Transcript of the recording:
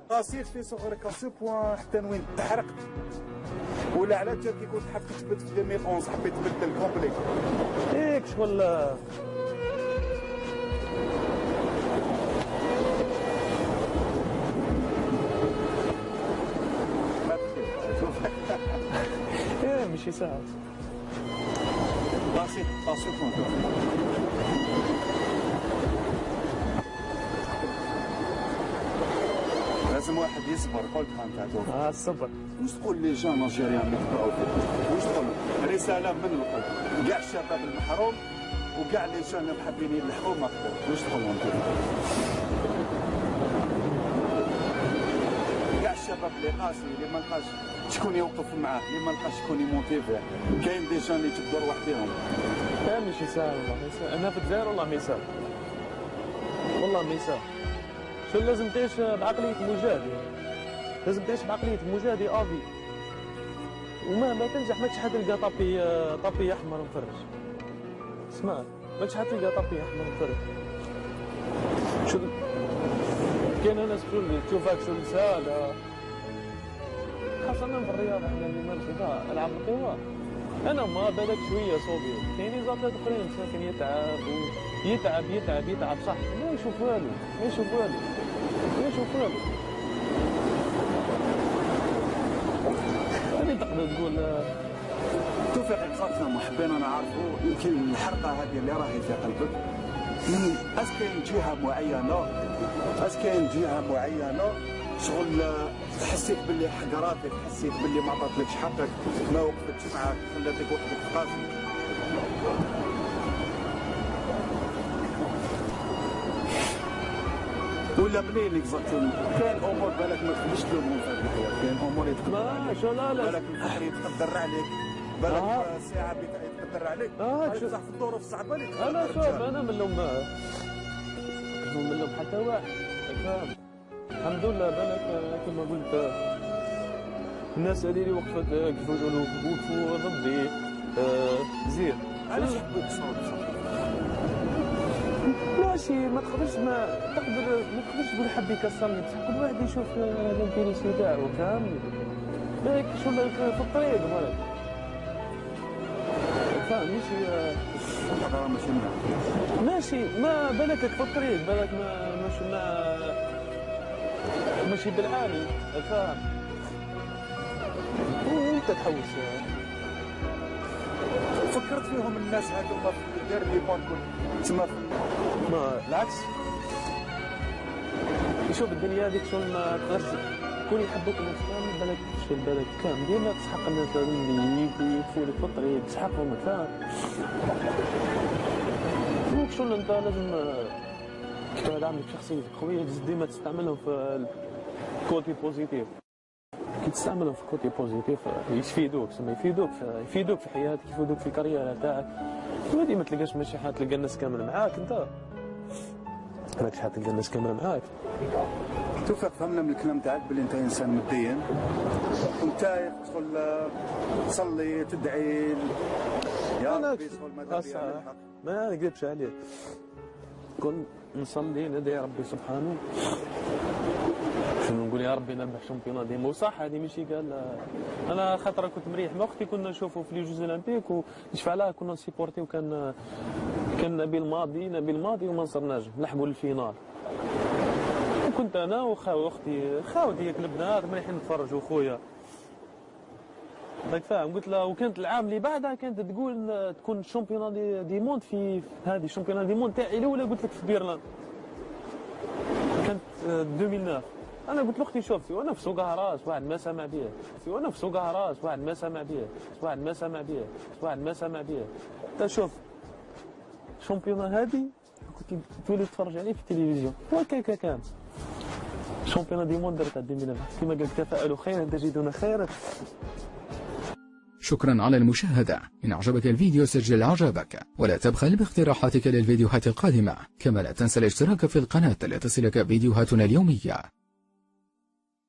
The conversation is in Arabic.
قصير في صغرك كاسو بوان حتى وين تحرقت ولا على جال كيكون تحب تثبت في 2011 حبيت تبدل كومبلي هيك شغل ايه ماشي ساهل بسيط لازم واحد يصبر. قلتها انت الصبر. واش تقول لي جان الجيريان اللي يتبعوا فيك؟ واش تقول رساله من القلب كاع الشباب المحروم وكاع لي جان اللي حابين يلحقوا مطلوب، واش تقول لهم كاع الشباب اللي قاسي اللي ما لقاش شكون يوقف معاه، اللي ما لقاش شكون يموتيفيه، كاين دي جان اللي تبدوا لوحدهم. لا ماشي ساهل والله، انا في الجزائر والله ما يساهل، والله ما يساهل. شو لازم تعيش بعقلية مجاهدي، لازم تعيش بعقلية مجاهدي افي، وما تنجح ما حتلقى طابي احمر مفرج. اسمع ما حتلقى طابي احمر مفرج. شو كاين ناس تشوفك شو سهلة، خاصة في الرياضة احنا اللي نمارسوها العاب القوى. انا ما بالك شوية صوبي، كاينين زاتات اخرين مساكن يتعب صح، ما يشوف والو. هذه تقدر تقول توفيق اكزاكتومون. حبينا نعرفوا يمكن الحرقه هذه اللي راهي في قلبك من اسكاين جهه معينه شغل حسيت باللي حقراتك، حسيت باللي ما عطاتلكش حقك، ما وقفتش معاك، خلاتك وحدك قاسي. ولا منين اكزاكتومون؟ كاين امور بالك ما تقدرش تلومهم في هذه الحياه، كاين امور يتقدر عليك، بالك البحر يتقدر عليك، بالك ساعه يتقدر عليك، بصح في الظروف الصعبه اللي انا شوف انا من لهم حتى واحد فاهم. الحمد لله بالك كما قلت الناس هذه اللي وقفوا ضدي زين. علاش حبيت تصور ماشي ما تقدرش تقول حب يكسرني، بصح كل واحد يشوف الانتيريسي تاعو كامل. بالك شو في الطريق بالك فاهم ماشي ما بالك في الطريق، بالك ماشي بالعالي فاهم، وانت تحوس. فكرت فيهم الناس هذوما في دير لي بون تما ما العكس. يشوف الدنيا هذيك شغل ما تقدرش كون يحبوك الناس كامل، بالك شو بالك كامل ديما تسحق الناس اللي يوقفوا لك في الطريق تسحقهم فاهم. دونك شغل انت لازم كي تعود عندك شخصيتك قويه ديما تستعملهم في الكوتي بوزيتيف. كي تستعملهم في الكوتي بوزيتيف يفيدوك في حياتك، يفيدوك في الكارير تاعك. ودي ما تلقاش ماشي حتلقى الناس كامل معاك، انت ماكش حتلقى الناس كامل معاك. توفيق فهمنا من الكلام تاعك باللي انت انسان متدين وانت تدخل تصلي تدعي يا ربي ما نكذبش عليك، كون نصلي ندعي ربي سبحانه شنو نقول يا ربي نربح شامبيون دي مو صح. هذه ماشي قال انا خاطر كنت مريح مع اختي كنا نشوفوا في لي جوز اولمبيك ونشفع لها كنا نسيبورتي، وكان نبيل ماضي وما نصرناش نلحقوا للفينال. كنت انا واختي خاوتي البنات مريحين نتفرجوا خويا راك فاهم. قلت لها وكانت العام اللي بعدها كانت تقول تكون الشامبيون دي موند في هذه الشامبيون دي موند تاعي الاولى قلت لك في بيرلين كانت 2009. انا قلت لاختي شوفي وانا في سوق هراس واحد ما سمع بيه تا شوف الشامبيون هذه كنت تولي تتفرج عليه في التلفزيون وهكاك كان الشامبيون دي موند درتها 2009 كما قال تفاءلوا خيرا تجدون خيرا. شكرا على المشاهدة. إن أعجبك الفيديو سجل إعجابك ولا تبخل باقتراحاتك للفيديوهات القادمة، كما لا تنسى الاشتراك في القناة لتصلك فيديوهاتنا اليومية.